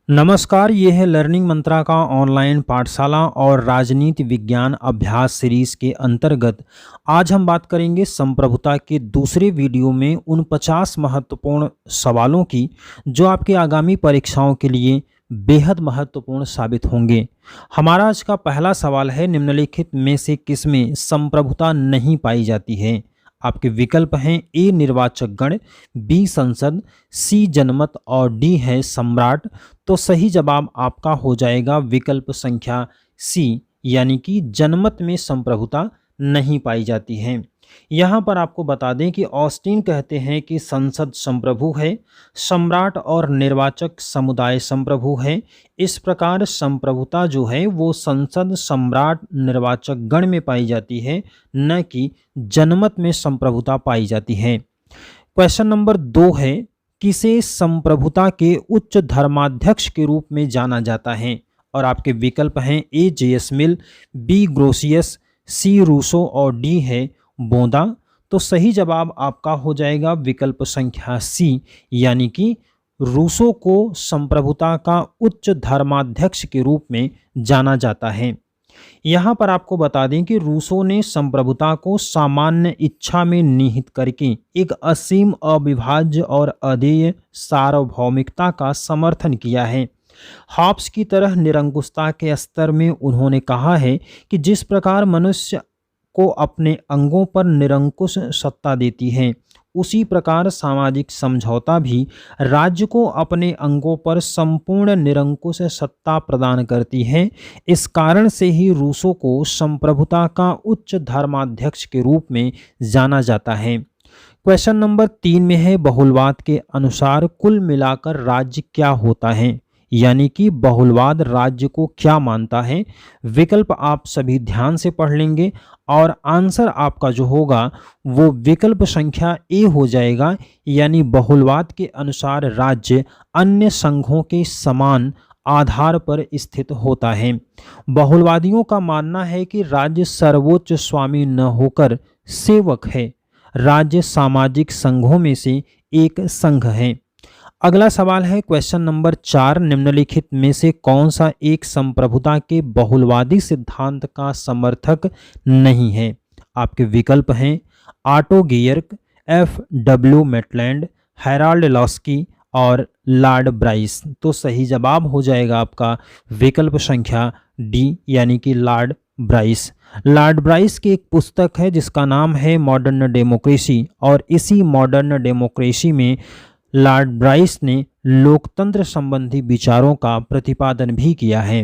नमस्कार, ये है लर्निंग मंत्रा का ऑनलाइन पाठशाला और राजनीति विज्ञान अभ्यास सीरीज के अंतर्गत आज हम बात करेंगे संप्रभुता के दूसरे वीडियो में उन 50 महत्वपूर्ण सवालों की जो आपके आगामी परीक्षाओं के लिए बेहद महत्वपूर्ण साबित होंगे। हमारा आज का पहला सवाल है, निम्नलिखित में से किसमें संप्रभुता नहीं पाई जाती है। आपके विकल्प हैं ए निर्वाचक गण, बी संसद, सी जनमत और डी है सम्राट। तो सही जवाब आपका हो जाएगा विकल्प संख्या सी, यानी कि जनमत में संप्रभुता नहीं पाई जाती है। यहाँ पर आपको बता दें कि ऑस्टिन कहते हैं कि संसद संप्रभु है, सम्राट और निर्वाचक समुदाय संप्रभु है। इस प्रकार संप्रभुता जो है वो संसद, सम्राट, निर्वाचक गण में पाई जाती है, न कि जनमत में संप्रभुता पाई जाती है। क्वेश्चन नंबर 2 है, किसे संप्रभुता के उच्च धर्माध्यक्ष के रूप में जाना जाता है। और आपके विकल्प हैं ए जेएस मिल, बी ग्रोसियस, सी रूसो और डी है बोंदा। तो सही जवाब आपका हो जाएगा विकल्प संख्या सी, यानी कि रूसो को संप्रभुता का उच्च धर्माध्यक्ष के रूप में जाना जाता है। यहाँ पर आपको बता दें कि रूसो ने संप्रभुता को सामान्य इच्छा में निहित करके एक असीम, अविभाज्य और अदेय सार्वभौमिकता का समर्थन किया है। हॉब्स की तरह निरंकुशता के स्तर में उन्होंने कहा है कि जिस प्रकार मनुष्य को अपने अंगों पर निरंकुश सत्ता देती है, उसी प्रकार सामाजिक समझौता भी राज्य को अपने अंगों पर संपूर्ण निरंकुश सत्ता प्रदान करती है। इस कारण से ही रूसो को संप्रभुता का उच्च धर्माध्यक्ष के रूप में जाना जाता है। क्वेश्चन नंबर 3 में है, बहुलवाद के अनुसार कुल मिलाकर राज्य क्या होता है, यानी कि बहुलवाद राज्य को क्या मानता है। विकल्प आप सभी ध्यान से पढ़ लेंगे और आंसर आपका जो होगा वो विकल्प संख्या ए हो जाएगा, यानी बहुलवाद के अनुसार राज्य अन्य संघों के समान आधार पर स्थित होता है। बहुलवादियों का मानना है कि राज्य सर्वोच्च स्वामी न होकर सेवक है। राज्य सामाजिक संघों में से एक संघ है। अगला सवाल है क्वेश्चन नंबर 4, निम्नलिखित में से कौन सा एक संप्रभुता के बहुलवादी सिद्धांत का समर्थक नहीं है। आपके विकल्प हैं Otto Gierke, F W Maitland, Harold Laski और लॉर्ड ब्राइस। तो सही जवाब हो जाएगा आपका विकल्प संख्या डी, यानी कि लॉर्ड ब्राइस। लॉर्ड ब्राइस की एक पुस्तक है जिसका नाम है मॉडर्न डेमोक्रेसी, और इसी मॉडर्न डेमोक्रेसी में लॉर्ड ब्राइस ने लोकतंत्र संबंधी विचारों का प्रतिपादन भी किया है।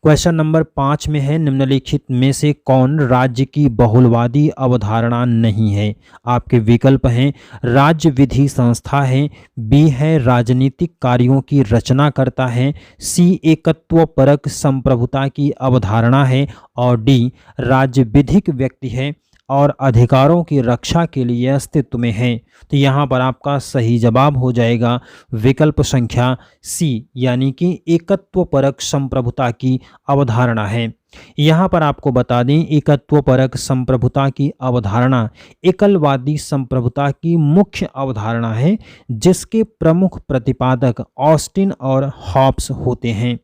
क्वेश्चन नंबर 5 में है, निम्नलिखित में से कौन राज्य की बहुलवादी अवधारणा नहीं है। आपके विकल्प हैं राज्य विधि संस्था है, बी है राजनीतिक कार्यों की रचना करता है, सी एकत्व परक संप्रभुता की अवधारणा है और डी राज्य विधिक व्यक्ति है और अधिकारों की रक्षा के लिए अस्तित्व में है। तो यहाँ पर आपका सही जवाब हो जाएगा विकल्प संख्या सी, यानी कि एकत्व परक संप्रभुता की अवधारणा है। यहाँ पर आपको बता दें एकत्व परक संप्रभुता की अवधारणा एकलवादी संप्रभुता की मुख्य अवधारणा है, जिसके प्रमुख प्रतिपादक ऑस्टिन और हॉब्स होते हैं।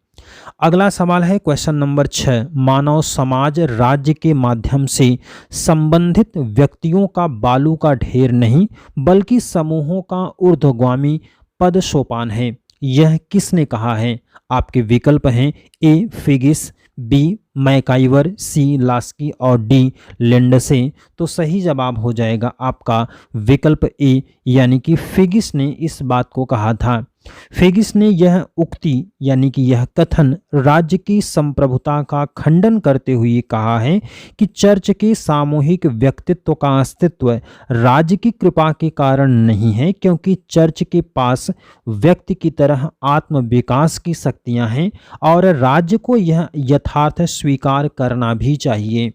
अगला सवाल है क्वेश्चन नंबर 6, मानव समाज राज्य के माध्यम से संबंधित व्यक्तियों का बालू का ढेर नहीं बल्कि समूहों का ऊर्ध्वगामी पद सोपान है। यह किसने कहा है। आपके विकल्प हैं ए फिगिस, बी मैकाइवर, सी लास्की और डी लिंडसे। तो सही जवाब हो जाएगा आपका विकल्प ए, यानी कि फिगिस ने इस बात को कहा था। फिगिस ने यह उक्ति, यानी कि यह कथन राज्य की संप्रभुता का खंडन करते हुए कहा है कि चर्च के सामूहिक व्यक्तित्व का अस्तित्व राज्य की कृपा के कारण नहीं है, क्योंकि चर्च के पास व्यक्ति की तरह आत्म विकास की शक्तियां हैं और राज्य को यह यथार्थ स्वीकार करना भी चाहिए।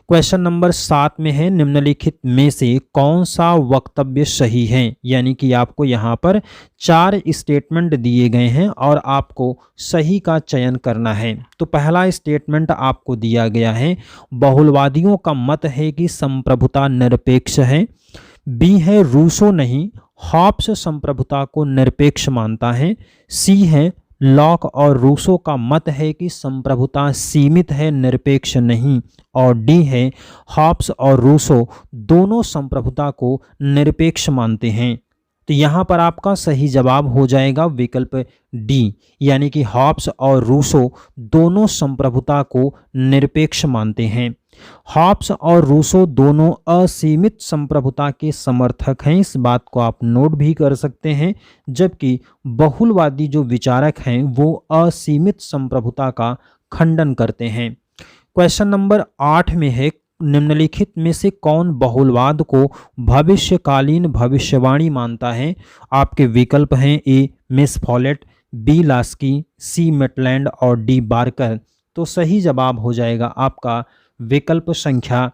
क्वेश्चन नंबर 7 में है, निम्नलिखित में से कौन सा वक्तव्य सही है। यानी कि आपको यहाँ पर 4 स्टेटमेंट दिए गए हैं और आपको सही का चयन करना है। तो पहला स्टेटमेंट आपको दिया गया है, बहुलवादियों का मत है कि संप्रभुता निरपेक्ष है। बी है रूसो नहीं, हॉब्स संप्रभुता को निरपेक्ष मानता है। सी है लॉक और रूसो का मत है कि संप्रभुता सीमित है, निरपेक्ष नहीं। और डी है, हॉब्स और रूसो दोनों संप्रभुता को निरपेक्ष मानते हैं। तो यहाँ पर आपका सही जवाब हो जाएगा विकल्प डी, यानी कि हॉब्स और रूसो दोनों संप्रभुता को निरपेक्ष मानते हैं। हॉब्स और रूसो दोनों असीमित संप्रभुता के समर्थक हैं, इस बात को आप नोट भी कर सकते हैं, जबकि बहुलवादी जो विचारक हैं वो असीमित संप्रभुता का खंडन करते हैं। क्वेश्चन नंबर 8 में है, निम्नलिखित में से कौन बहुलवाद को भविष्यकालीन भविष्यवाणी मानता है? आपके विकल्प हैं ए मिस फॉलेट, बी लास्की, सी मेटलैंड और डी बार्कर। तो सही जवाब हो जाएगा आपका विकल्प संख्या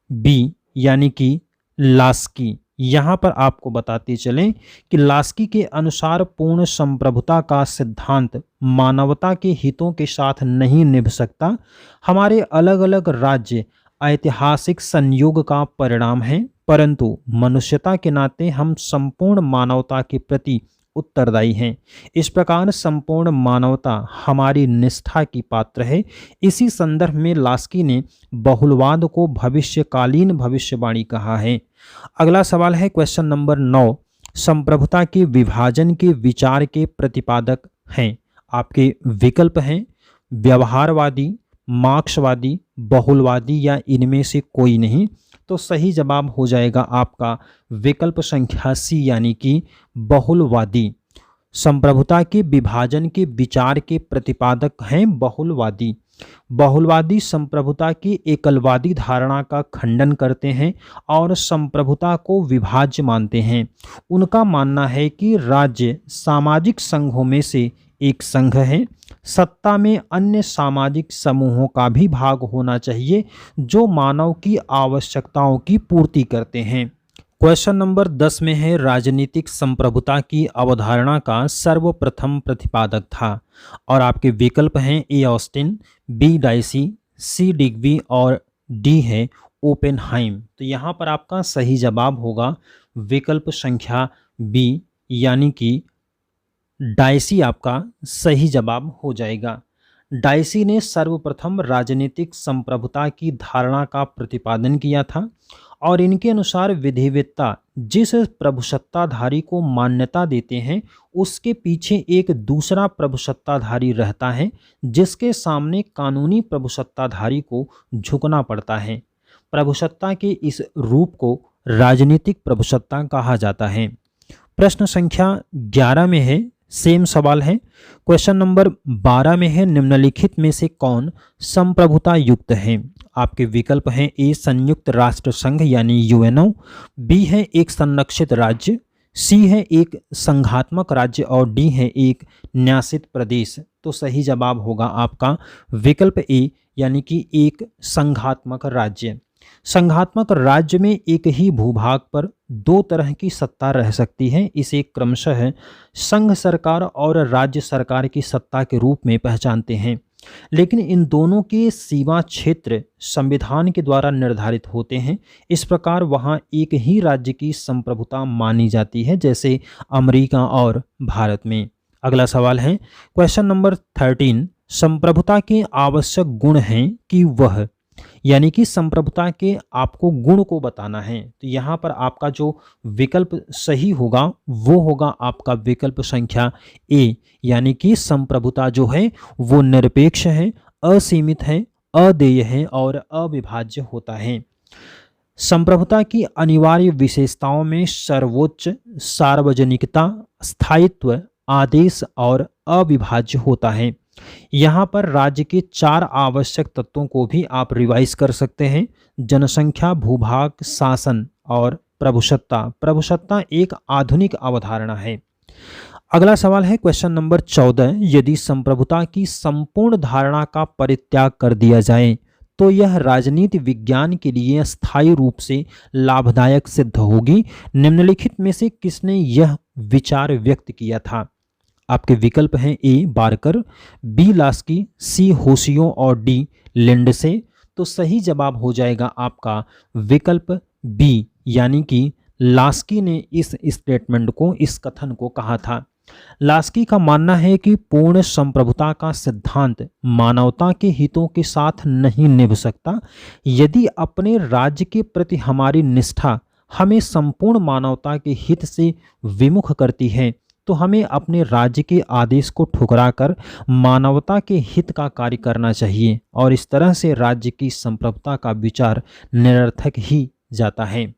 बी, यानी कि लास्की। यहाँ पर आपको बताते चलें कि लास्की के अनुसार पूर्ण संप्रभुता का सिद्धांत मानवता के हितों के साथ नहीं निभ सकता। हमारे अलग अलग राज्य ऐतिहासिक संयोग का परिणाम है, परंतु मनुष्यता के नाते हम संपूर्ण मानवता के प्रति उत्तरदायी हैं। इस प्रकार संपूर्ण मानवता हमारी निष्ठा की पात्र है। इसी संदर्भ में लास्की ने बहुलवाद को भविष्यकालीन भविष्यवाणी कहा है। अगला सवाल है क्वेश्चन नंबर 9, संप्रभुता के विभाजन के विचार के प्रतिपादक हैं। आपके विकल्प हैं व्यवहारवादी, मार्क्सवादी, बहुलवादी या इनमें से कोई नहीं। तो सही जवाब हो जाएगा आपका विकल्प संख्या सी, यानी कि बहुलवादी। संप्रभुता के विभाजन के विचार के प्रतिपादक हैं बहुलवादी। बहुलवादी संप्रभुता की एकलवादी धारणा का खंडन करते हैं और संप्रभुता को विभाज्य मानते हैं। उनका मानना है कि राज्य सामाजिक संघों में से एक संघ है। सत्ता में अन्य सामाजिक समूहों का भी भाग होना चाहिए जो मानव की आवश्यकताओं की पूर्ति करते हैं। क्वेश्चन नंबर 10 में है, राजनीतिक संप्रभुता की अवधारणा का सर्वप्रथम प्रतिपादक था। और आपके विकल्प हैं ए ऑस्टिन, बी डाइसी, सी डिग्बी और डी है ओपेनहाइम। तो यहाँ पर आपका सही जवाब होगा विकल्प संख्या बी, यानी कि डाइसी आपका सही जवाब हो जाएगा। डाइसी ने सर्वप्रथम राजनीतिक संप्रभुता की धारणा का प्रतिपादन किया था और इनके अनुसार विधिवत्ता जिस प्रभुसत्ताधारी को मान्यता देते हैं उसके पीछे एक दूसरा प्रभुसत्ताधारी रहता है जिसके सामने कानूनी प्रभुसत्ताधारी को झुकना पड़ता है। प्रभुसत्ता के इस रूप को राजनीतिक प्रभुसत्ता कहा जाता है। प्रश्न संख्या 11 में है, सेम सवाल है। क्वेश्चन नंबर 12 में है, निम्नलिखित में से कौन संप्रभुता युक्त है? आपके विकल्प हैं ए संयुक्त राष्ट्र संघ यानी यूएनओ, बी है एक संरक्षित राज्य, सी है एक संघात्मक राज्य और डी है एक न्यासित प्रदेश। तो सही जवाब होगा आपका विकल्प ए, यानी कि एक संघात्मक राज्य। संघात्मक राज्य में एक ही भूभाग पर दो तरह की सत्ता रह सकती है। इसे क्रमशः संघ सरकार और राज्य सरकार की सत्ता के रूप में पहचानते हैं, लेकिन इन दोनों के सीमा क्षेत्र संविधान के द्वारा निर्धारित होते हैं। इस प्रकार वहां एक ही राज्य की संप्रभुता मानी जाती है, जैसे अमेरिका और भारत में। अगला सवाल है क्वेश्चन नंबर 13, संप्रभुता के आवश्यक गुण हैं कि वह, यानी कि संप्रभुता के आपको गुण को बताना है। तो यहाँ पर आपका जो विकल्प सही होगा वो होगा आपका विकल्प संख्या ए, यानी कि संप्रभुता जो है वो निरपेक्ष है, असीमित है, अदेय है और अविभाज्य होता है। संप्रभुता की अनिवार्य विशेषताओं में सर्वोच्च, सार्वजनिकता, स्थायित्व, आदेश और अविभाज्य होता है। यहाँ पर राज्य के 4 आवश्यक तत्वों को भी आप रिवाइज कर सकते हैं: जनसंख्या, भूभाग, शासन और प्रभुसत्ता। प्रभुसत्ता एक आधुनिक अवधारणा है। अगला सवाल है क्वेश्चन नंबर 14, यदि संप्रभुता की संपूर्ण धारणा का परित्याग कर दिया जाए तो यह राजनीति विज्ञान के लिए स्थायी रूप से लाभदायक सिद्ध होगी। निम्नलिखित में से किसने यह विचार व्यक्त किया था? आपके विकल्प हैं ए बार्कर, बी लास्की, सी होशियो और डी लिंडसे। तो सही जवाब हो जाएगा आपका विकल्प बी, यानी कि लास्की ने इस स्टेटमेंट को, इस कथन को कहा था। लास्की का मानना है कि पूर्ण संप्रभुता का सिद्धांत मानवता के हितों के साथ नहीं निभ सकता। यदि अपने राज्य के प्रति हमारी निष्ठा हमें संपूर्ण मानवता के हित से विमुख करती है, तो हमें अपने राज्य के आदेश को ठुकराकर मानवता के हित का कार्य करना चाहिए और इस तरह से राज्य की संप्रभुता का विचार निरर्थक ही जाता है।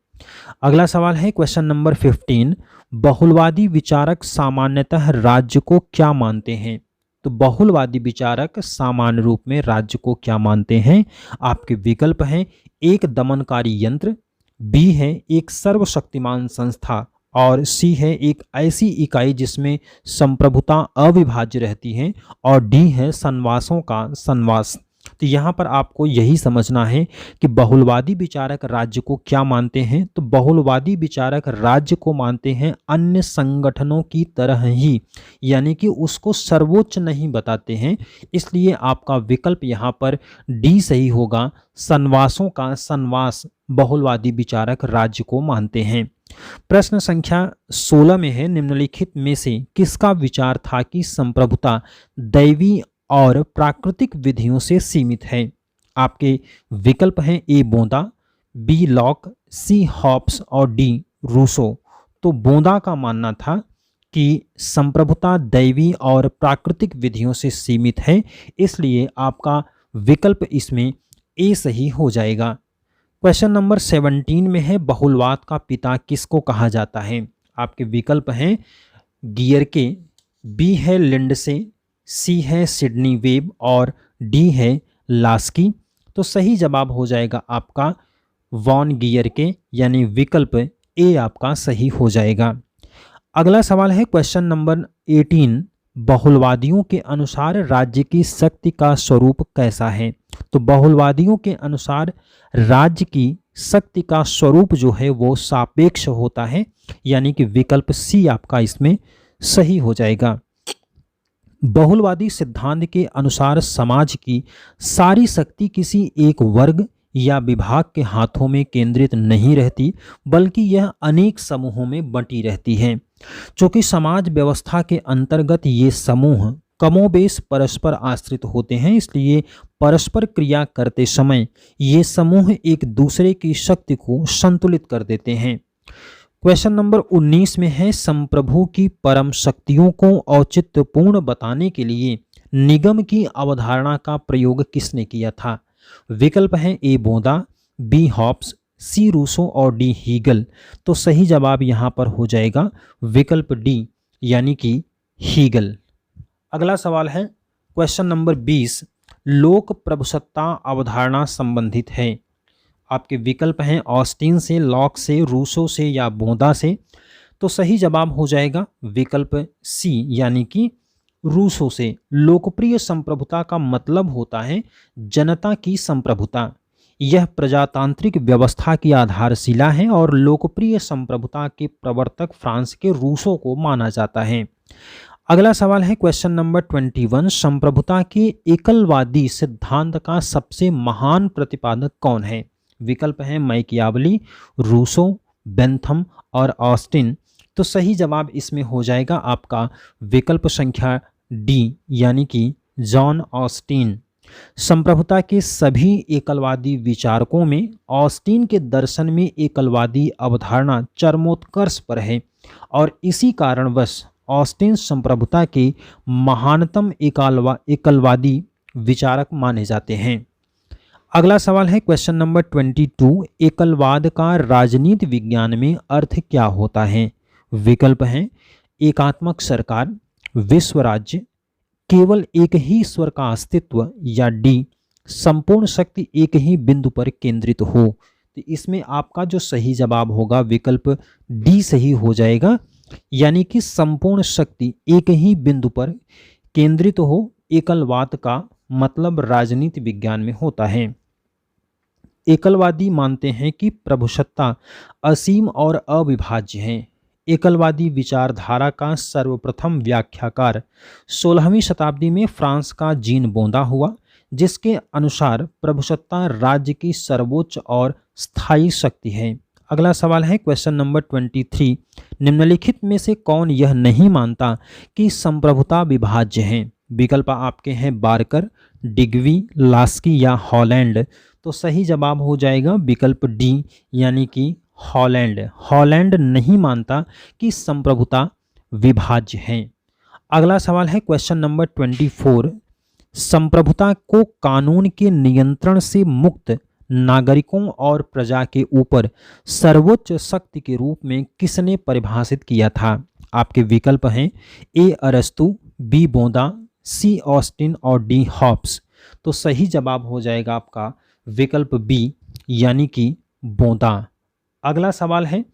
अगला सवाल है क्वेश्चन नंबर 15। बहुलवादी विचारक सामान्यतः राज्य को क्या मानते हैं? तो बहुलवादी विचारक सामान्य रूप में राज्य को क्या मानते हैं? आपके विकल्प हैं एक दमनकारी यंत्र, बी है एक सर्वशक्तिमान संस्था और सी है एक ऐसी इकाई जिसमें संप्रभुता अविभाज्य रहती है और डी है संवासों का संवास। तो यहाँ पर आपको यही समझना है कि बहुलवादी विचारक राज्य को क्या मानते हैं। तो बहुलवादी विचारक राज्य को मानते हैं अन्य संगठनों की तरह ही, यानी कि उसको सर्वोच्च नहीं बताते हैं। इसलिए आपका विकल्प यहाँ पर डी सही होगा, संवासों का संवास बहुलवादी विचारक राज्य को मानते हैं। प्रश्न संख्या 16 में है, निम्नलिखित में से किसका विचार था कि संप्रभुता दैवी और प्राकृतिक विधियों से सीमित है? आपके विकल्प हैं ए बोंदा, बी लॉक, सी हॉब्स और डी रूसो। तो बोंदा का मानना था कि संप्रभुता दैवी और प्राकृतिक विधियों से सीमित है, इसलिए आपका विकल्प इसमें ए सही हो जाएगा। क्वेश्चन नंबर 17 में है, बहुलवाद का पिता किसको कहा जाता है? आपके विकल्प हैं गियरके, बी है लिंडसे, सी है सिडनी वेब और डी है लास्की। तो सही जवाब हो जाएगा आपका वॉन गियरके, यानी विकल्प ए आपका सही हो जाएगा। अगला सवाल है क्वेश्चन नंबर 18। बहुलवादियों के अनुसार राज्य की शक्ति का स्वरूप कैसा है? तो बहुलवादियों के अनुसार राज्य की शक्ति का स्वरूप जो है वो सापेक्ष होता है, यानी कि विकल्प सी आपका इसमें सही हो जाएगा। बहुलवादी सिद्धांत के अनुसार समाज की सारी शक्ति किसी एक वर्ग या विभाग के हाथों में केंद्रित नहीं रहती, बल्कि यह अनेक समूहों में बंटी रहती है। चूंकि समाज व्यवस्था के अंतर्गत ये समूह कमोबेश परस्पर आश्रित होते हैं, इसलिए परस्पर क्रिया करते समय ये समूह एक दूसरे की शक्ति को संतुलित कर देते हैं। क्वेश्चन नंबर 19 में है, संप्रभु की परम शक्तियों को औचित्यपूर्ण बताने के लिए निगम की अवधारणा का प्रयोग किसने किया था? विकल्प हैं ए बोंदा, बी हॉब्स, सी रूसो और डी हीगल। तो सही जवाब यहाँ पर हो जाएगा विकल्प डी, यानी कि हीगल। अगला सवाल है क्वेश्चन नंबर 20। लोक प्रभुसत्ता अवधारणा संबंधित है। आपके विकल्प हैं ऑस्टिन से, लॉक से, रूसो से या बोंदा से। तो सही जवाब हो जाएगा विकल्प सी, यानी कि रूसो से। लोकप्रिय संप्रभुता का मतलब होता है जनता की संप्रभुता। यह प्रजातांत्रिक व्यवस्था की आधारशिला है और लोकप्रिय संप्रभुता के प्रवर्तक फ्रांस के रूसो को माना जाता है। अगला सवाल है क्वेश्चन नंबर 21। संप्रभुता के एकलवादी सिद्धांत का सबसे महान प्रतिपादक कौन है? विकल्प हैं मैकियावली, रूसो, बेंथम और ऑस्टिन। तो सही जवाब इसमें हो जाएगा आपका विकल्प संख्या डी, यानी कि जॉन ऑस्टिन। संप्रभुता के सभी एकलवादी विचारकों में ऑस्टिन के दर्शन में एकलवादी अवधारणा चरमोत्कर्ष पर है और इसी कारणवश ऑस्टिन संप्रभुता के महानतम एकलवादी विचारक माने जाते हैं। अगला सवाल है क्वेश्चन नंबर 22। एकलवाद का राजनीति विज्ञान में अर्थ क्या होता है? विकल्प हैं एकात्मक सरकार, विश्व राज्य, केवल एक ही ईश्वर का अस्तित्व या डी संपूर्ण शक्ति एक ही बिंदु पर केंद्रित हो। तो इसमें आपका जो सही जवाब होगा विकल्प डी सही हो जाएगा, यानी कि संपूर्ण शक्ति एक ही बिंदु पर केंद्रित हो। एकलवाद का मतलब राजनीति विज्ञान में होता है। एकलवादी मानते हैं कि प्रभुसत्ता असीम और अविभाज्य है। एकलवादी विचारधारा का सर्वप्रथम व्याख्याकार 16वीं शताब्दी में फ्रांस का जीन बोंदा हुआ, जिसके अनुसार प्रभुसत्ता राज्य की सर्वोच्च और स्थायी शक्ति है। अगला सवाल है क्वेश्चन नंबर 23, निम्नलिखित में से कौन यह नहीं मानता कि संप्रभुता विभाज्य है? विकल्प आपके हैं बार्कर, डिग्वी, लास्की या हॉलैंड। तो सही जवाब हो जाएगा विकल्प डी यानी कि हॉलैंड। हॉलैंड नहीं मानता कि संप्रभुता विभाज्य है। अगला सवाल है क्वेश्चन नंबर 24, संप्रभुता को कानून के नियंत्रण से मुक्त नागरिकों और प्रजा के ऊपर सर्वोच्च शक्ति के रूप में किसने परिभाषित किया था? आपके विकल्प हैं ए अरस्तु, बी बोंदा, सी ऑस्टिन और डी हॉब्स। तो सही जवाब हो जाएगा आपका विकल्प बी यानी कि बोंदा। अगला सवाल है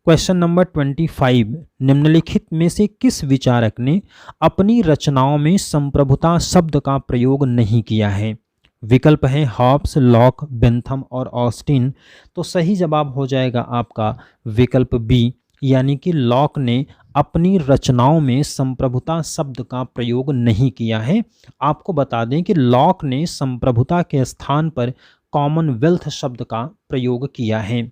क्वेश्चन नंबर 25, निम्नलिखित में से किस विचारक ने अपनी रचनाओं में संप्रभुता शब्द का प्रयोग नहीं किया है? विकल्प हैं हॉब्स, लॉक, बेंथम और ऑस्टिन। तो सही जवाब हो जाएगा आपका विकल्प बी यानी कि लॉक ने अपनी रचनाओं में संप्रभुता शब्द का प्रयोग नहीं किया है। आपको बता दें कि लॉक ने संप्रभुता के स्थान पर कॉमनवेल्थ शब्द का प्रयोग किया है।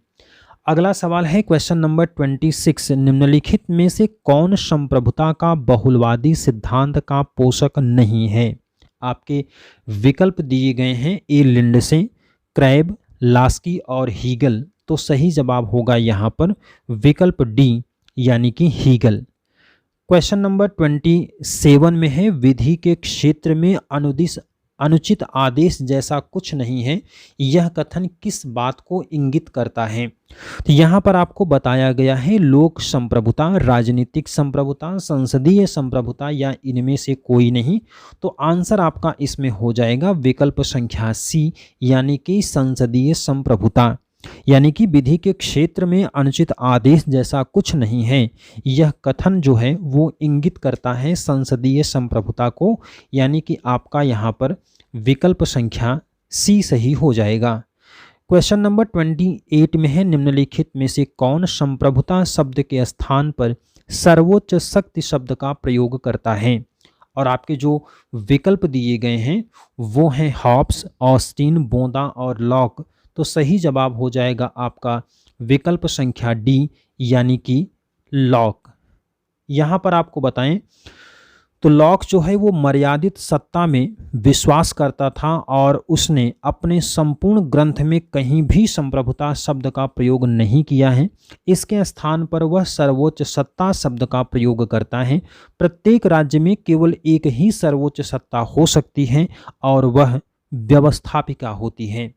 अगला सवाल है क्वेश्चन नंबर 26, निम्नलिखित में से कौन संप्रभुता का बहुलवादी सिद्धांत का पोषक नहीं है? आपके विकल्प दिए गए हैं ए लिंडसे, क्रैब, लास्की और हीगल। तो सही जवाब होगा यहाँ पर विकल्प डी यानी कि हीगल। क्वेश्चन नंबर 27 में है विधि के क्षेत्र में अनुचित आदेश जैसा कुछ नहीं है, यह कथन किस बात को इंगित करता है? तो यहाँ पर आपको बताया गया है लोक संप्रभुता, राजनीतिक संप्रभुता, संसदीय संप्रभुता या इनमें से कोई नहीं। तो आंसर आपका इसमें हो जाएगा विकल्प संख्या सी यानी कि संसदीय संप्रभुता। यानी कि विधि के क्षेत्र में अनुचित आदेश जैसा कुछ नहीं है, यह कथन जो है वो इंगित करता है संसदीय संप्रभुता को। यानी कि आपका यहाँ पर विकल्प संख्या सी सही हो जाएगा। क्वेश्चन नंबर 28 में है निम्नलिखित में से कौन संप्रभुता शब्द के स्थान पर सर्वोच्च शक्ति शब्द का प्रयोग करता है? और आपके जो विकल्प दिए गए हैं वो हैं हॉब्स, ऑस्टिन, बोंदा और लॉक। तो सही जवाब हो जाएगा आपका विकल्प संख्या डी यानी कि लॉक। यहाँ पर आपको बताएं तो लॉक जो है वो मर्यादित सत्ता में विश्वास करता था और उसने अपने संपूर्ण ग्रंथ में कहीं भी संप्रभुता शब्द का प्रयोग नहीं किया है। इसके स्थान पर वह सर्वोच्च सत्ता शब्द का प्रयोग करता है। प्रत्येक राज्य में केवल एक ही सर्वोच्च सत्ता हो सकती है और वह व्यवस्थापिका होती है।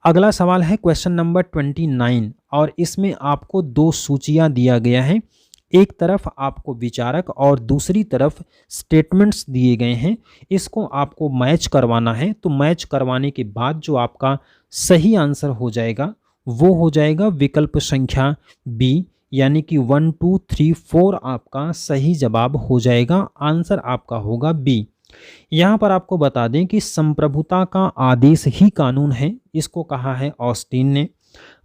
अगला सवाल है क्वेश्चन नंबर 29 और इसमें आपको दो सूचियां दिया गया है। एक तरफ आपको विचारक और दूसरी तरफ स्टेटमेंट्स दिए गए हैं। इसको आपको मैच करवाना है। तो मैच करवाने के बाद जो आपका सही आंसर हो जाएगा वो हो जाएगा विकल्प संख्या बी यानी कि 1 2 3 4 आपका सही जवाब हो जाएगा। आंसर आपका होगा बी। यहाँ पर आपको बता दें कि संप्रभुता का आदेश ही कानून है, इसको कहा है ऑस्टिन ने।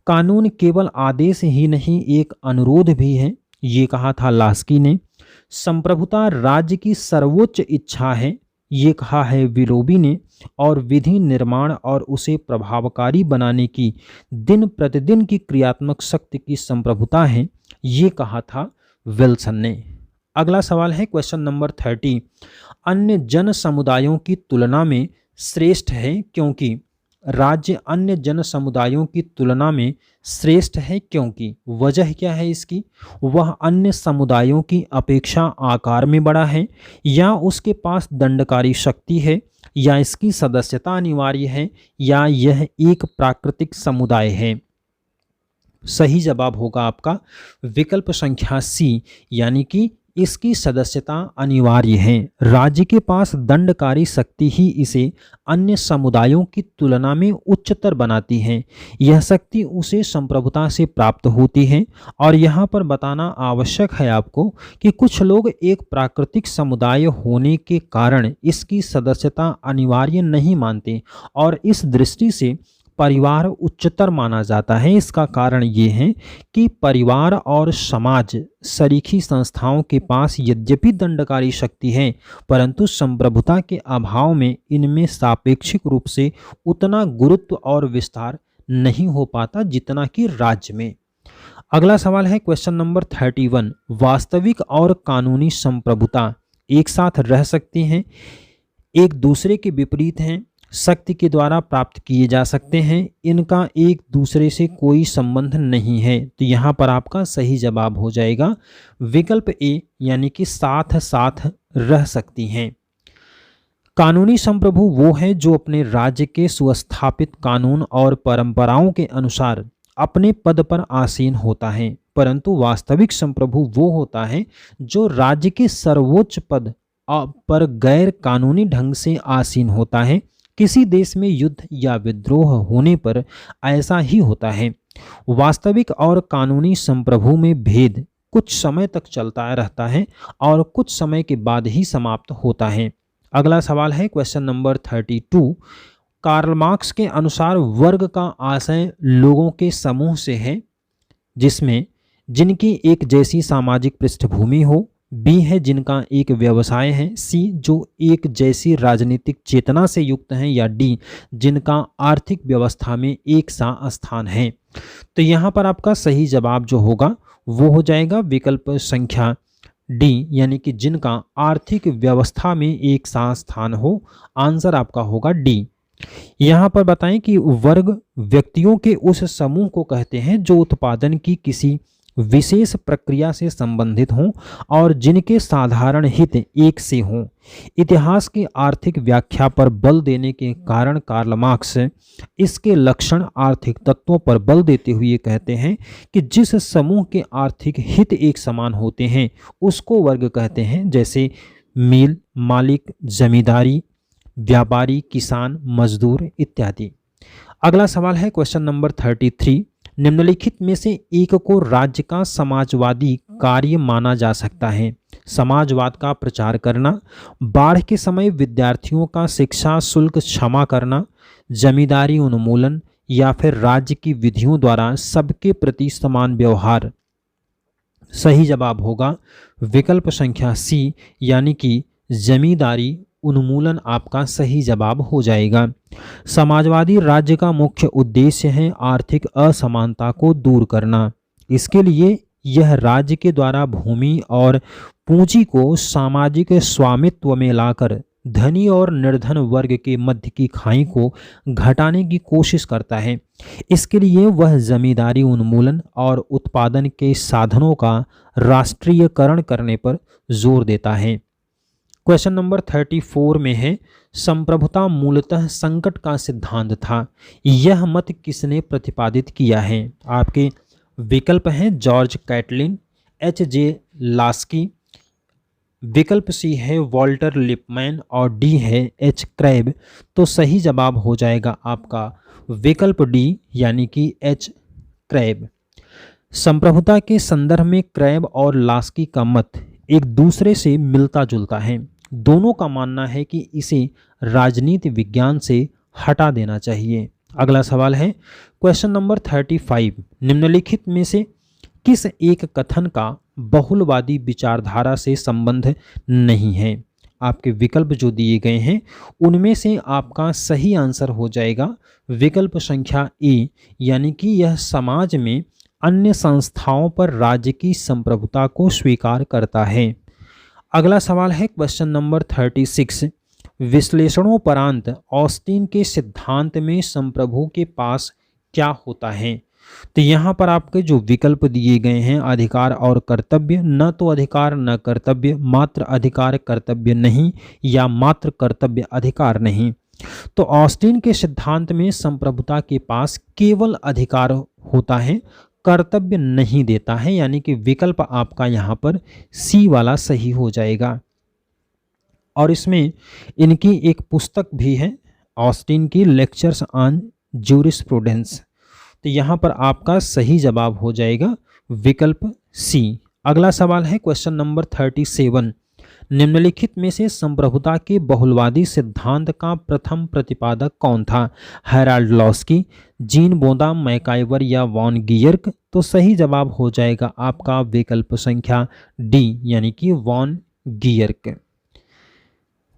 कानून केवल आदेश ही नहीं एक अनुरोध भी है, ये कहा था लास्की ने। संप्रभुता राज्य की सर्वोच्च इच्छा है, ये कहा है विलोबी ने। और विधि निर्माण और उसे प्रभावकारी बनाने की दिन प्रतिदिन की क्रियात्मक शक्ति की संप्रभुता है, ये कहा था विल्सन ने। अगला सवाल है क्वेश्चन नंबर 30, अन्य जन समुदायों की तुलना में श्रेष्ठ है क्योंकि? राज्य अन्य जन समुदायों की तुलना में श्रेष्ठ है क्योंकि? वजह क्या है इसकी? वह अन्य समुदायों की अपेक्षा आकार में बड़ा है, या उसके पास दंडकारी शक्ति है, या इसकी सदस्यता अनिवार्य है, या यह एक प्राकृतिक समुदाय है। सही जवाब होगा आपका विकल्प संख्या सी यानी कि इसकी सदस्यता अनिवार्य है। राज्य के पास दंडकारी शक्ति ही इसे अन्य समुदायों की तुलना में उच्चतर बनाती है। यह शक्ति उसे संप्रभुता से प्राप्त होती है। और यहाँ पर बताना आवश्यक है आपको कि कुछ लोग एक प्राकृतिक समुदाय होने के कारण इसकी सदस्यता अनिवार्य नहीं मानते और इस दृष्टि से परिवार उच्चतर माना जाता है। इसका कारण ये है कि परिवार और समाज सरीखी संस्थाओं के पास यद्यपि दंडकारी शक्ति है, परंतु संप्रभुता के अभाव में इनमें सापेक्षिक रूप से उतना गुरुत्व और विस्तार नहीं हो पाता जितना कि राज्य में। अगला सवाल है क्वेश्चन नंबर 31। वास्तविक और कानूनी संप्रभुता एक साथ रह सकती हैं, एक दूसरे के विपरीत हैं, शक्ति के द्वारा प्राप्त किए जा सकते हैं, इनका एक दूसरे से कोई संबंध नहीं है। तो यहाँ पर आपका सही जवाब हो जाएगा विकल्प ए, यानी कि साथ साथ रह सकती हैं। कानूनी संप्रभु वो है जो अपने राज्य के सुस्थापित कानून और परंपराओं के अनुसार अपने पद पर आसीन होता है, परंतु वास्तविक संप्रभु वो होता है जो राज्य के सर्वोच्च पद पर गैर कानूनी ढंग से आसीन होता है। किसी देश में युद्ध या विद्रोह होने पर ऐसा ही होता है। वास्तविक और कानूनी संप्रभु में भेद कुछ समय तक चलता रहता है और कुछ समय के बाद ही समाप्त होता है। अगला सवाल है क्वेश्चन नंबर 32। कार्ल मार्क्स के अनुसार वर्ग का आशय लोगों के समूह से है जिसमें जिनकी एक जैसी सामाजिक पृष्ठभूमि हो, बी है जिनका एक व्यवसाय है, सी जो एक जैसी राजनीतिक चेतना से युक्त हैं, या डी जिनका आर्थिक व्यवस्था में एक सा स्थान है। तो यहाँ पर आपका सही जवाब जो होगा वो हो जाएगा विकल्प संख्या डी, यानी कि जिनका आर्थिक व्यवस्था में एक सा स्थान हो। आंसर आपका होगा डी। यहाँ पर बताएं कि वर्ग व्यक्तियों के उस समूह को कहते हैं जो उत्पादन की किसी विशेष प्रक्रिया से संबंधित हों और जिनके साधारण हित एक से हों। इतिहास की आर्थिक व्याख्या पर बल देने के कारण कार्ल मार्क्स इसके लक्षण आर्थिक तत्वों पर बल देते हुए कहते हैं कि जिस समूह के आर्थिक हित एक समान होते हैं उसको वर्ग कहते हैं, जैसे मिल मालिक, जमींदारी, व्यापारी, किसान, मजदूर इत्यादि। अगला सवाल है क्वेश्चन नंबर 33। निम्नलिखित में से एक को राज्य का समाजवादी कार्य माना जा सकता है। समाजवाद का प्रचार करना, बाढ़ के समय विद्यार्थियों का शिक्षा शुल्क क्षमा करना, जमींदारी उन्मूलन, या फिर राज्य की विधियों द्वारा सबके प्रति समान व्यवहार। सही जवाब होगा विकल्प संख्या सी, यानी कि जमींदारी उन्मूलन आपका सही जवाब हो जाएगा। समाजवादी राज्य का मुख्य उद्देश्य है आर्थिक असमानता को दूर करना। इसके लिए यह राज्य के द्वारा भूमि और पूंजी को सामाजिक स्वामित्व में लाकर धनी और निर्धन वर्ग के मध्य की खाई को घटाने की कोशिश करता है। इसके लिए वह जमींदारी उन्मूलन और उत्पादन के साधनों का राष्ट्रीयकरण करने पर जोर देता है। क्वेश्चन नंबर 34 में है संप्रभुता मूलतः संकट का सिद्धांत था, यह मत किसने प्रतिपादित किया है। आपके विकल्प हैं जॉर्ज कैटलिन, एच.जे. लास्की, विकल्प सी है वॉल्टर लिपमैन और डी है एच. क्रैब। तो सही जवाब हो जाएगा आपका विकल्प डी, यानी कि एच. क्रैब। संप्रभुता के संदर्भ में क्रैब और लास्की का मत एक दूसरे से मिलता जुलता है। दोनों का मानना है कि इसे राजनीति विज्ञान से हटा देना चाहिए। अगला सवाल है क्वेश्चन नंबर 35। निम्नलिखित में से किस एक कथन का बहुलवादी विचारधारा से संबंध नहीं है। आपके विकल्प जो दिए गए हैं उनमें से आपका सही आंसर हो जाएगा विकल्प संख्या ए, यानी कि यह समाज में अन्य संस्थाओं पर राज्य की संप्रभुता को स्वीकार करता है। अगला सवाल है क्वेश्चन नंबर 36। विश्लेषणोपरांत ऑस्टिन के सिद्धांत में संप्रभु के पास क्या होता है। तो यहाँ पर आपके जो विकल्प दिए गए हैं अधिकार और कर्तव्य, न तो अधिकार न कर्तव्य, मात्र अधिकार कर्तव्य नहीं, या मात्र कर्तव्य अधिकार नहीं। तो ऑस्टिन के सिद्धांत में संप्रभुता के पास केवल अधिकार होता है, कर्तव्य नहीं देता है, यानी कि विकल्प आपका यहाँ पर सी वाला सही हो जाएगा। और इसमें इनकी एक पुस्तक भी है ऑस्टिन की, लेक्चर्स ऑन ज्यूरिस्प्रूडेंस। तो यहाँ पर आपका सही जवाब हो जाएगा विकल्प सी। अगला सवाल है क्वेश्चन नंबर 37। निम्नलिखित में से संप्रभुता के बहुलवादी सिद्धांत का प्रथम प्रतिपादक कौन था। हेराल्ड लॉस्की, जीन बोदा, मैकाइवर या वॉन गियर्क। तो सही जवाब हो जाएगा आपका विकल्प संख्या डी, यानी कि वॉन गियर्क।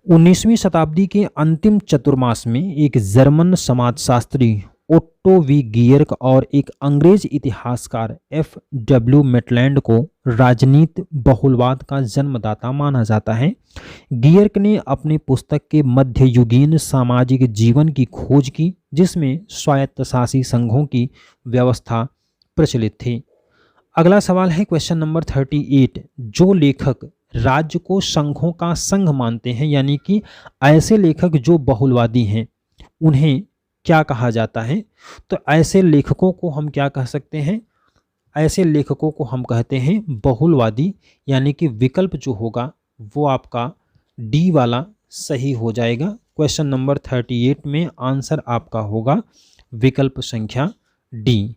19वीं शताब्दी के अंतिम चतुर्मास में एक जर्मन समाजशास्त्री ओट्टो वी गियर्क और एक अंग्रेज इतिहासकार F.W. मेटलैंड को राजनीति बहुलवाद का जन्मदाता माना जाता है। गियर्क ने अपनी पुस्तक के मध्ययुगीन सामाजिक जीवन की खोज की, जिसमें स्वायत्तशासी संघों की व्यवस्था प्रचलित थी। अगला सवाल है क्वेश्चन नंबर 38। जो लेखक राज्य को संघों का संघ मानते हैं, यानी कि ऐसे लेखक जो बहुलवादी हैं, उन्हें क्या कहा जाता है? तो ऐसे लेखकों को हम क्या कह सकते हैं? ऐसे लेखकों को हम कहते हैं बहुलवादी, यानी कि विकल्प जो होगा वो आपका डी वाला सही हो जाएगा। क्वेश्चन नंबर 38 में आंसर आपका होगा विकल्प संख्या डी।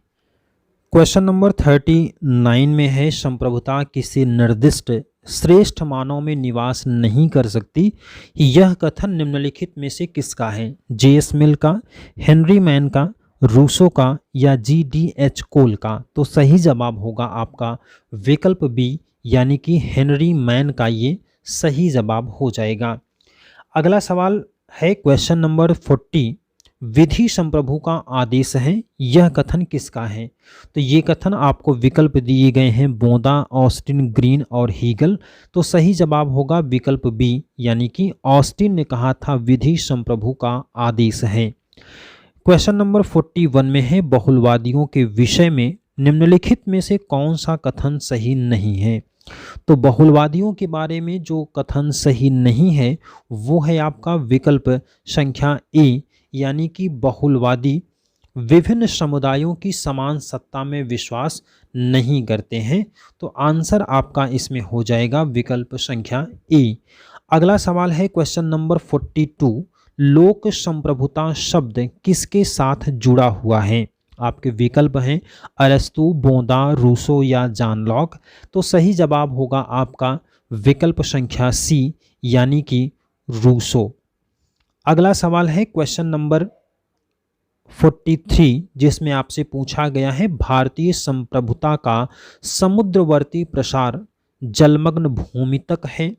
क्वेश्चन नंबर 39 में है, संप्रभुता किसी निर्दिष्ट श्रेष्ठ मानव में निवास नहीं कर सकती, यह कथन निम्नलिखित में से किसका है? J.S. मिल का, हेनरी मैन का, रूसो का या G.D.H. कोल का? तो सही जवाब होगा आपका विकल्प बी, यानी कि हेनरी मैन का ये सही जवाब हो जाएगा। अगला सवाल है क्वेश्चन नंबर 40। विधि संप्रभु का आदेश है, यह कथन किसका है? तो ये कथन आपको विकल्प दिए गए हैं बोदा, ऑस्टिन, ग्रीन और हीगल। तो सही जवाब होगा विकल्प बी, यानी कि ऑस्टिन ने कहा था विधि संप्रभु का आदेश है। क्वेश्चन नंबर 41 में है, बहुलवादियों के विषय में निम्नलिखित में से कौन सा कथन सही नहीं है? तो बहुलवादियों के बारे में जो कथन सही नहीं है वो है आपका विकल्प संख्या ए, यानी कि बहुलवादी विभिन्न समुदायों की समान सत्ता में विश्वास नहीं करते हैं। तो आंसर आपका इसमें हो जाएगा विकल्प संख्या ए। अगला सवाल है क्वेश्चन नंबर 42। लोक संप्रभुता शब्द किसके साथ जुड़ा हुआ है? आपके विकल्प हैं अरस्तु, बोदा, रूसो या जॉन लॉक। तो सही जवाब होगा आपका विकल्प संख्या सी, यानी कि रूसो। अगला सवाल है क्वेश्चन नंबर 43, जिसमें आपसे पूछा गया है भारतीय संप्रभुता का समुद्रवर्ती प्रसार जलमग्न भूमि तक है,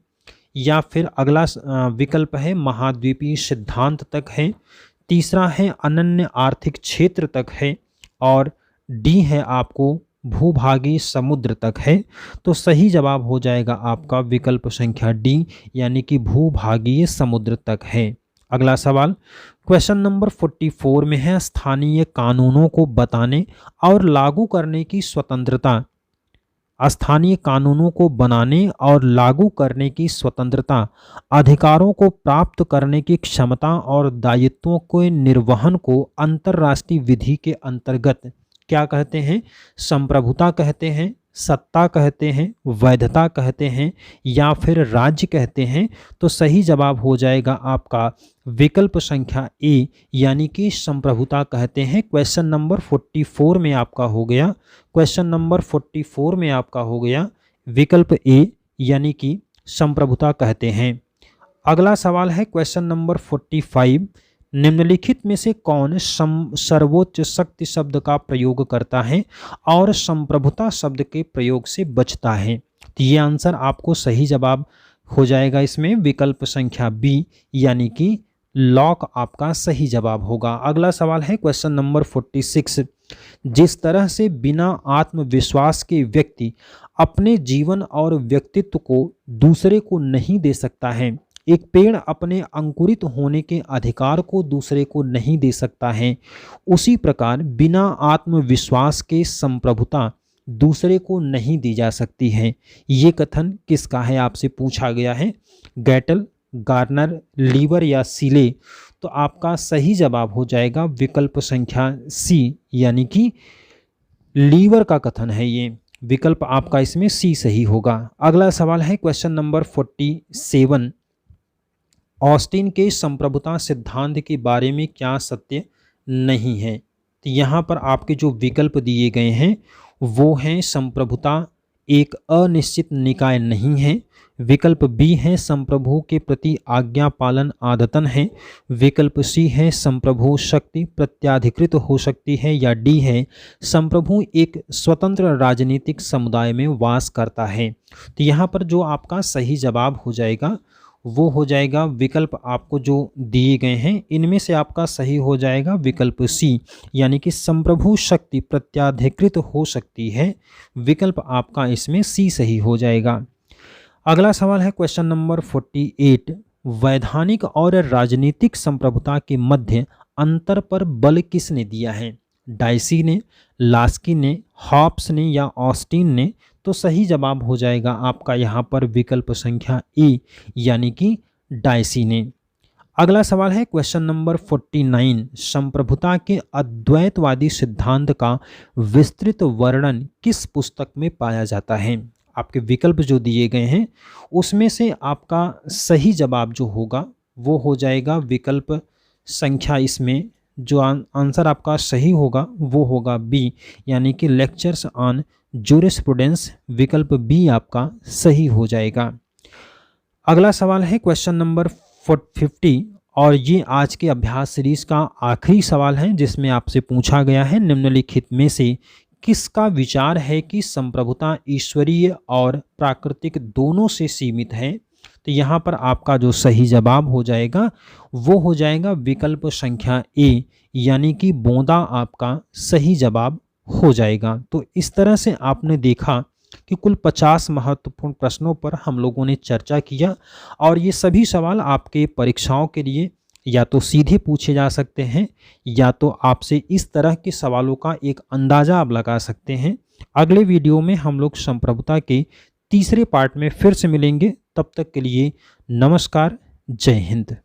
या फिर अगला विकल्प है महाद्वीपीय सिद्धांत तक है, तीसरा है अनन्य आर्थिक क्षेत्र तक है, और डी है आपको भूभागीय समुद्र तक है। तो सही जवाब हो जाएगा आपका विकल्प संख्या डी, यानी कि भूभागीय समुद्र तक है। अगला सवाल क्वेश्चन नंबर 44 में है, स्थानीय कानूनों को बताने और लागू करने की स्वतंत्रता। स्थानीय कानूनों को बनाने और लागू करने की स्वतंत्रता अधिकारों को प्राप्त करने की क्षमता और दायित्वों के निर्वहन को अंतर्राष्ट्रीय विधि के अंतर्गत क्या कहते हैं? संप्रभुता कहते हैं, सत्ता कहते हैं, वैधता कहते हैं या फिर राज्य कहते हैं? तो सही जवाब हो जाएगा आपका विकल्प संख्या ए, यानी कि संप्रभुता कहते हैं। क्वेश्चन नंबर 44 में आपका हो गया, क्वेश्चन नंबर 44 में आपका हो गया विकल्प ए, यानी कि संप्रभुता कहते हैं। अगला सवाल है क्वेश्चन नंबर 45। निम्नलिखित में से कौन सर्वोच्च शक्ति शब्द का प्रयोग करता है और संप्रभुता शब्द के प्रयोग से बचता है? तो ये आंसर आपको सही जवाब हो जाएगा इसमें विकल्प संख्या बी, यानी कि लॉक आपका सही जवाब होगा। अगला सवाल है क्वेश्चन नंबर 46। जिस तरह से बिना आत्मविश्वास के व्यक्ति अपने जीवन और व्यक्तित्व को दूसरे को नहीं दे सकता है, एक पेड़ अपने अंकुरित होने के अधिकार को दूसरे को नहीं दे सकता है, उसी प्रकार बिना आत्मविश्वास के संप्रभुता दूसरे को नहीं दी जा सकती है। ये कथन किसका है आपसे पूछा गया है? गैटल, गार्नर, लीवर या सीले? तो आपका सही जवाब हो जाएगा विकल्प संख्या सी, यानी कि लीवर का कथन है ये। विकल्प आपका इसमें सी सही होगा। अगला सवाल है क्वेश्चन नंबर 47। ऑस्टिन के संप्रभुता सिद्धांत के बारे में क्या सत्य नहीं है? तो यहाँ पर आपके जो विकल्प दिए गए हैं वो हैं संप्रभुता एक अनिश्चित निकाय नहीं है, विकल्प बी है संप्रभु के प्रति आज्ञा पालन आदतन है, विकल्प सी है संप्रभु शक्ति प्रत्याधिकृत हो सकती है, या डी है संप्रभु एक स्वतंत्र राजनीतिक समुदाय में वास करता है। तो यहाँ पर जो आपका सही जवाब हो जाएगा वो हो जाएगा विकल्प आपको जो दिए गए हैं इनमें से आपका सही हो जाएगा विकल्प सी, यानी कि संप्रभु शक्ति प्रत्याधिकृत हो सकती है। विकल्प आपका इसमें सी सही हो जाएगा। अगला सवाल है क्वेश्चन नंबर 48। वैधानिक और राजनीतिक संप्रभुता के मध्य अंतर पर बल किसने दिया है? डाइसी ने, लास्की ने, हॉब्स ने या ऑस्टिन ने? तो सही जवाब हो जाएगा आपका यहाँ पर विकल्प संख्या ए, यानी कि डाइसी ने। अगला सवाल है क्वेश्चन नंबर 49। संप्रभुता के अद्वैतवादी सिद्धांत का विस्तृत वर्णन किस पुस्तक में पाया जाता है? आपके विकल्प जो दिए गए हैं उसमें से आपका सही जवाब जो होगा वो हो जाएगा विकल्प संख्या, इसमें जो आंसर आपका सही होगा वो होगा बी, यानी कि लेक्चर्स ऑन ज्यूरिस्प्रूडेंस। विकल्प बी आपका सही हो जाएगा। अगला सवाल है क्वेश्चन नंबर 50 और ये आज के अभ्यास सीरीज का आखिरी सवाल है जिसमें आपसे पूछा गया है निम्नलिखित में से किसका विचार है कि संप्रभुता ईश्वरीय और प्राकृतिक दोनों से सीमित है? तो यहाँ पर आपका जो सही जवाब हो जाएगा वो हो जाएगा विकल्प संख्या ए, यानी कि बोंदा आपका सही जवाब हो जाएगा। तो इस तरह से आपने देखा कि कुल 50 महत्वपूर्ण प्रश्नों पर हम लोगों ने चर्चा किया और ये सभी सवाल आपके परीक्षाओं के लिए या तो सीधे पूछे जा सकते हैं या तो आपसे इस तरह के सवालों का एक अंदाज़ा आप लगा सकते हैं। अगले वीडियो में हम लोग संप्रभुता के तीसरे पार्ट में फिर से मिलेंगे। तब तक के लिए नमस्कार, जय हिंद।